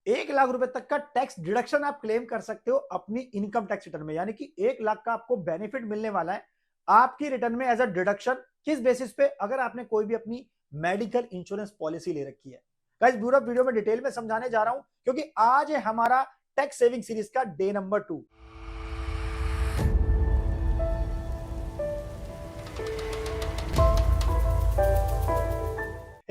1 लाख रुपए तक का टैक्स डिडक्शन आप क्लेम कर सकते हो अपनी इनकम टैक्स रिटर्न में, यानी कि 1 लाख का आपको बेनिफिट मिलने वाला है आपकी रिटर्न में एज अ डिडक्शन। किस बेसिस पे? अगर आपने कोई भी अपनी मेडिकल इंश्योरेंस पॉलिसी ले रखी है। गाइस पूरा वीडियो में डिटेल में समझाने जा रहा हूं क्योंकि आज है हमारा टैक्स सेविंग सीरीज का डे नंबर 2।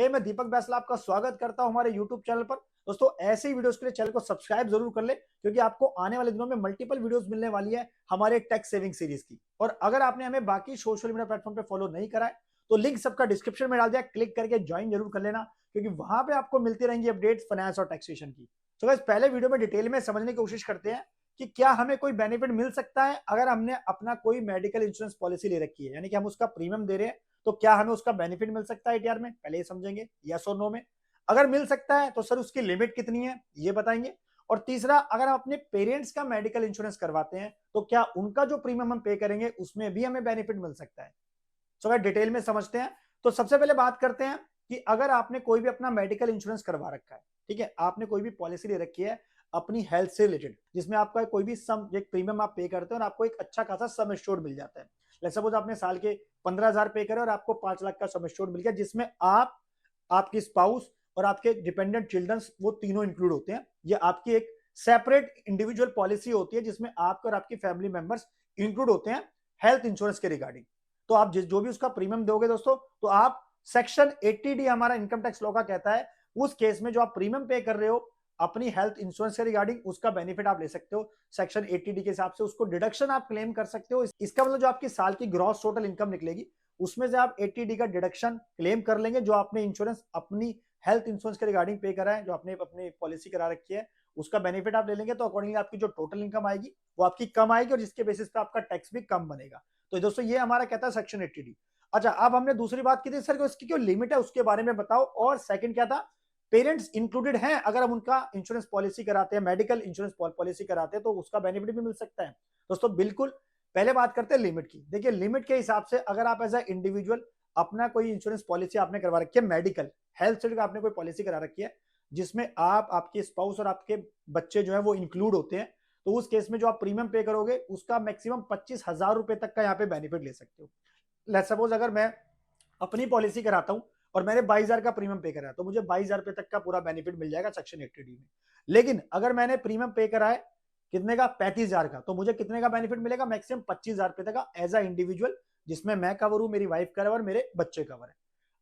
मैं दीपक बैसला आपका स्वागत करता हूं हमारे YouTube चैनल पर। दोस्तों ऐसे ही वीडियोस के लिए चैनल को सब्सक्राइब जरूर कर ले क्योंकि आपको आने वाले दिनों में मल्टीपल वीडियोस मिलने वाली है हमारे टैक्स सेविंग सीरीज की। और अगर आपने हमें बाकी सोशल मीडिया प्लेटफॉर्म पे फॉलो नहीं करा है तो लिंक सबका डिस्क्रिप्शन में डाल दिया, क्लिक करके ज्वाइन जरूर कर लेना क्योंकि वहां पे आपको मिलती रहेंगी अपडेट्स फाइनेंस और टैक्सेशन की। तो गाइस पहले वीडियो में डिटेल में समझने की कोशिश करते हैं कि क्या हमें कोई बेनिफिट मिल सकता है अगर हमने अपना कोई मेडिकल इंश्योरेंस पॉलिसी ले रखी है, यानी कि हम उसका प्रीमियम दे रहे हैं तो क्या हमें उसका बेनिफिट मिल सकता है एटीआर में? पहले ये समझेंगे यस और नो में। अगर मिल सकता है तो सर उसकी लिमिट कितनी है ये बताएंगे। और तीसरा, अगर हम अपने पेरेंट्स का मेडिकल इंश्योरेंस करवाते हैं तो क्या उनका जो प्रीमियम हम पे करेंगे उसमें भी हमें बेनिफिट मिल सकता है। सो अगर डिटेल में समझते हैं तो सबसे पहले बात करते हैं कि अगर आपने कोई भी अपना मेडिकल इंश्योरेंस करवा रखा है, ठीक है, आपने कोई भी पॉलिसी ले रखी है अपनी हेल्थ से रिलेटेड जिसमें आपका कोई भी सम एक प्रीमियम आप पे करते हो और आपको एक अच्छा खासा सम एश्योर्ड मिल जाता है। लेट्स सपोज आपने साल के 15,000 पे करे और आपको 5 लाख का सम एश्योर्ड मिल गया जिसमें आप, आपकी स्पाउस और आपके डिपेंडेंट चिल्ड्रंस वो तीनों इंक्लूड होते हैं। ये आपकी एक सेपरेट इंडिविजुअल पॉलिसी होती है जिसमें आपके और आपकी फैमिली मेंबर्स इंक्लूड होते हैं हेल्थ इंश्योरेंस के रिगार्डिंग। तो आप जो भी उसका प्रीमियम दोगे दोस्तों तो आप सेक्शन 80D हमारा इनकम टैक्स लॉ का कहता है उस केस में जो आप प्रीमियम पे कर रहे हो अपनी हेल्थ इंश्योरेंस के रिगार्डिंग उसका बेनिफिट आप ले सकते हो। सेक्शन 80D के हिसाब से उसको डिडक्शन आप क्लेम कर सकते हो। इसका मतलब जो आपकी साल की ग्रॉस टोटल इनकम निकलेगी उसमें से आप 80D का डिडक्शन क्लेम कर लेंगे जो आपने इंश्योरेंस अपनी हेल्थ इंश्योरेंस के रिगार्डिंग पे करा है, जो आपने अपनी पॉलिसी करा रखी है उसका बेनिफिट आप ले लेंगे। तो अकॉर्डिंगली आपकी जो टोटल इनकम आएगी वो आपकी कम आएगी और जिसके बेसिस पे आपका टैक्स भी कम बनेगा। तो दोस्तों ये हमारा कहता है सेक्शन 80D। अच्छा, अब हमने दूसरी बात की थी सर इसकी क्यों लिमिट है उसके बारे में बताओ, और सेकंड क्या था, पेरेंट्स इंक्लूडेड हैं अगर हम उनका इंश्योरेंस पॉलिसी कराते हैं, मेडिकल इंश्योरेंस पॉलिसी कराते हैं तो उसका बेनिफिट भी मिल सकता है। दोस्तों बिल्कुल, पहले बात करते हैं लिमिट की। देखिए लिमिट के हिसाब से अगर आप एज ए इंडिविजुअल अपना कोई इंश्योरेंस पॉलिसी आपने करवा रखी है, मेडिकल हेल्थ से आपने कोई पॉलिसी करा रखी है जिसमें आप, आपके स्पाउस और आपके बच्चे जो है वो इंक्लूड होते हैं, तो उस केस में जो आप प्रीमियम पे करोगे उसका मैक्सिमम 25,000 रुपए तक का यहाँ पे बेनिफिट ले सकते हो। लेट्स सपोज अगर मैं अपनी पॉलिसी कराता हूं और मैंने 22,000 का प्रीमियम पे करा तो मुझे 22,000 रुपए तक का पूरा बेनिफिट मिल जाएगा सेक्शन 80D में। लेकिन अगर मैंने प्रीमियम पे करा है कितने का, 35,000 का, तो मुझे कितने का बेनिफिट मिलेगा, मैक्सिमम 25,000 रुपए तक का एज अ इंडिविजुअल, जिसमें मैं कवर हूं, मेरी वाइफ कवर, मेरे बच्चे कवर है।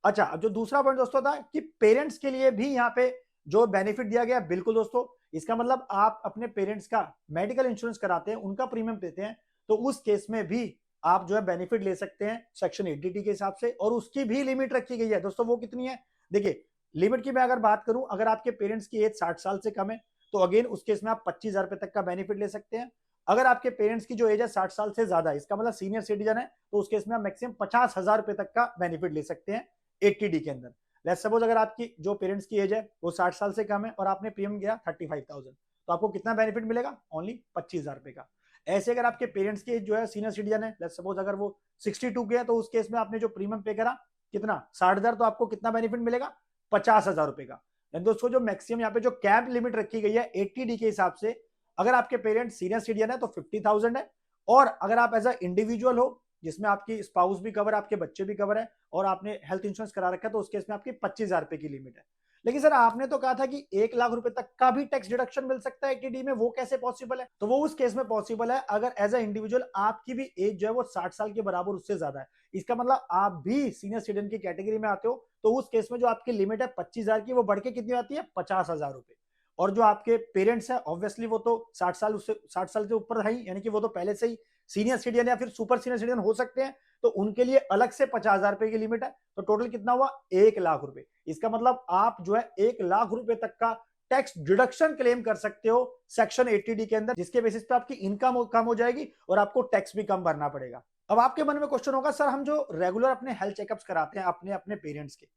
अच्छा, अब जो दूसरा पॉइंट दोस्तों था कि पेरेंट्स के लिए भी यहाँ पे जो बेनिफिट दिया गया, बिल्कुल दोस्तों, इसका मतलब आप अपने पेरेंट्स का मेडिकल इंश्योरेंस कराते हैं, उनका प्रीमियम देते हैं, तो उस केस में भी आप जो है बेनिफिट ले सकते हैं सेक्शन 80D के हिसाब से। और उसकी भी लिमिट रखी गई है दोस्तों, वो कितनी है? देखिए लिमिट की मैं अगर बात करूं, अगर आपके पेरेंट्स की एज 60 साल से कम है तो अगेन उस केस में आप 25,000 रुपए तक का बेनिफिट ले सकते हैं। अगर आपके पेरेंट्स की जो एज है 60 साल से ज्यादा है, इसका मतलब सीनियर सिटीजन है, तो उस केस में आप मैक्सिमम 50,000 रुपए तक का बेनिफिट ले सकते हैं 80D के अंदर। लेट्स सपोज अगर आपकी जो पेरेंट्स की एज है वो 60 साल से कम है और आपने प्रीमियम किया 35,000, तो आपको कितना बेनिफिट मिलेगा? ओनली 25,000 रुपए का। ऐसे अगर आपके पेरेंट्स की जो है सीनियर सिटीजन है, लेट्स सपोज अगर वो 62 के है, तो उस केस में आपने जो प्रीमियम पे करा कितना, 60,000, तो आपको कितना बेनिफिट मिलेगा? 50,000 रुपए का। दोस्तों जो मैक्सिमम यहाँ पे जो कैप लिमिट रखी गई है 80D के हिसाब से, अगर आपके पेरेंट्स सीनियर सिटीजन है तो 50,000 है, और अगर आप एज अ इंडिविजुअल हो जिसमें आपकी स्पाउस भी कवर है, आपके बच्चे भी कवर है और आपने हेल्थ इंश्योरेंस करा रखा है, तो उस केस में आपकी 25,000 रुपए की लिमिट है। लेकिन सर आपने तो कहा था कि 1 लाख रुपए तक का भी टैक्स डिडक्शन मिल सकता है 80D में, वो कैसे पॉसिबल है? तो वो उस केस में पॉसिबल है अगर एज अ इंडिविजुअल आपकी भी एज जो है वो 60 साल के बराबर उससे ज्यादा है। इसका मतलब आप भी सीनियर सिटीजन की कैटेगरी में आते हो, तो उस केस में जो आपकी लिमिट है 25,000 की, वो बढ़ के कितनी आती है? 50,000 रुपए। और जो आपके पेरेंट्स है ऑब्वियसली वो तो 60 साल, उससे 60 साल से ऊपर है ही, यानी कि वो तो पहले से ही सीनियर सिटीजन या फिर सुपर सीनियर सिटीजन हो सकते हैं, तो उनके लिए अलग से 50,000 रुपए की लिमिट है। तो टोटल कितना हुआ? 1 लाख रुपए। इसका मतलब आप जो है 1 लाख रुपए तक का टैक्स डिडक्शन क्लेम कर सकते हो सेक्शन 80D के अंदर, जिसके बेसिस पे आपकी इनकम कम हो जाएगी और आपको टैक्स भी कम भरना पड़ेगा। अब आपके मन में क्वेश्चन होगा, सर हम जो रेगुलर अपने हेल्थ चेकअप्स कराते हैं अपने अपने पेरेंट्स के,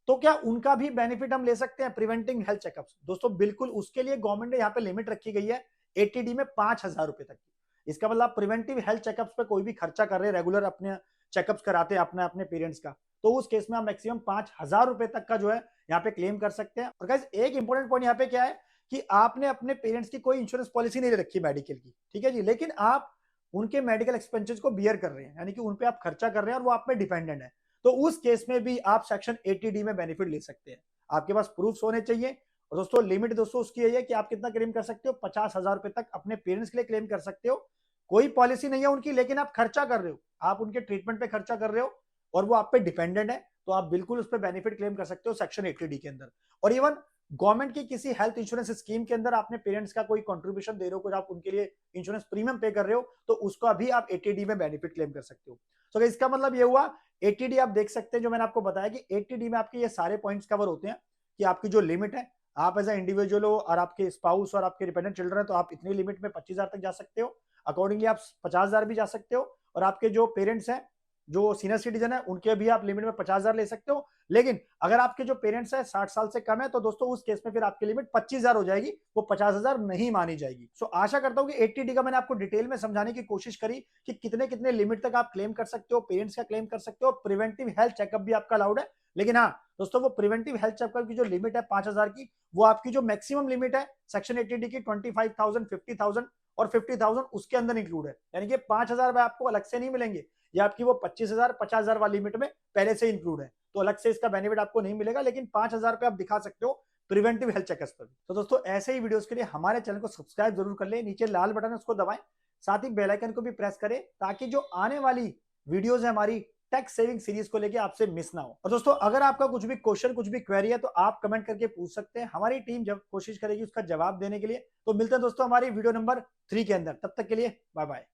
तो क्या उनका भी बेनिफिट हम ले सकते हैं प्रिवेंटिंग हेल्थ चेकअप्स? दोस्तों बिल्कुल, उसके लिए गवर्नमेंट ने यहाँ पे लिमिट रखी गई है 80D में 5,000 रुपए तक की। इसका मतलब प्रिवेंटिव हेल्थ चेकअप्स पे कोई भी खर्चा कर रहे हैं, रेगुलर अपने चेकअप्स कराते हैं अपने अपने पेरेंट्स का, तो उस केस में आप मैक्सिमम 5,000 रुपए तक का जो है यहाँ पे क्लेम कर सकते हैं। और गाइस एक इंपॉर्टेंट पॉइंट यहाँ पे क्या है कि आपने अपने पेरेंट्स की कोई इंश्योरेंस पॉलिसी नहीं ले रखी मेडिकल की, ठीक है जी, लेकिन आप उनके मेडिकल एक्सपेंसेस को बियर कर रहे हैं, यानी कि उन पे आप खर्चा कर रहे हैं और वो आप पे डिपेंडेंट है, तो उस केस में भी आप सेक्शन 80D में बेनिफिट ले सकते हैं। आपके पास प्रूफ्स होने चाहिए। और दोस्तों लिमिट दोस्तों उसकी यही है कि आप कितना क्लेम कर सकते हो, 50,000 रुपए तक अपने पेरेंट्स के लिए क्लेम कर सकते हो। कोई पॉलिसी नहीं है उनकी, लेकिन आप खर्चा कर रहे हो, आप उनके ट्रीटमेंट पे खर्चा कर रहे हो और वो आप पे डिपेंडेंट है, तो आप बिल्कुल उस पर बेनिफिट क्लेम कर सकते हो सेक्शन 80D के अंदर। और इवन गवर्नमेंट की किसी हेल्थ इंश्योरेंस स्कीम के अंदर आपने पेरेंट्स का कोई कंट्रीब्यूशन दे रहे हो, कुछ आप उनके लिए इंश्योरेंस प्रीमियम पे कर रहे हो, तो उसका भी आप 80D में बेनिफिट क्लेम कर सकते हो। तो इसका मतलब ये हुआ 80D आप देख सकते हैं, जो मैंने आपको बताया कि 80D में आपके ये सारे पॉइंट्स कवर होते हैं कि आपकी जो लिमिट है, आप एज ए इंडिविजुअल हो और आपके स्पाउस और आपके डिपेंडेंट चिल्ड्रन है, तो आप इतनी लिमिट में 25,000 तक जा सकते हो। अकॉर्डिंगली आप 50,000 भी जा सकते हो, और आपके जो पेरेंट्स हैं, जो सीनियर सिटीजन है, उनके भी आप लिमिट में 50,000 ले सकते हो। लेकिन अगर आपके जो पेरेंट्स है 60 साल से कम है, तो दोस्तों उस केस में फिर आपकी लिमिट 25,000 हो जाएगी, वो 50,000 नहीं मानी जाएगी। सो आशा करता हूं कि 80D का मैंने आपको डिटेल में समझाने की कोशिश करी कि कितने कितने लिमिट तक आप क्लेम कर सकते हो, पेरेंट्स का क्लेम कर सकते हो। प्रिवेंटिव हेल्थ चेकअप भी आपका अलाउड है, लेकिन हाँ दोस्तों, वो प्रिवेंटिव हेल्थ चेकअप की जो लिमिट है 5,000 की, वो आपकी जो मैक्सिमम लिमिट है सेक्शन 80D की 25,000, 50,000 और 50,000 उसके अंदर इंक्लूड है। यानी कि 5,000 आपको अलग से नहीं मिलेंगे, ये आपकी वो 25,000, 50,000 वाली लिमिट में पहले से इंक्लूड है, तो अलग से इसका बेनिफिट आपको नहीं मिलेगा, लेकिन 5,000 पे आप दिखा सकते हो प्रिवेंटिव हेल्थ चेकअप पर। तो दोस्तों ऐसे ही वीडियोस के लिए हमारे चैनल को सब्सक्राइब जरूर कर ले, नीचे लाल बटन है उसको दबाएं, साथ ही बेल आइकन को भी प्रेस करें, ताकि जो आने वाली वीडियोस है हमारी टैक्स सेविंग सीरीज को लेके आपसे मिस ना हो। और दोस्तों अगर आपका कुछ भी क्वेश्चन, कुछ भी क्वेरी है, तो आप कमेंट करके पूछ सकते हैं, हमारी टीम जब कोशिश करेगी उसका जवाब देने के लिए। तो मिलते हैं दोस्तों हमारी वीडियो नंबर 3 के अंदर, तब तक के लिए बाय बाय।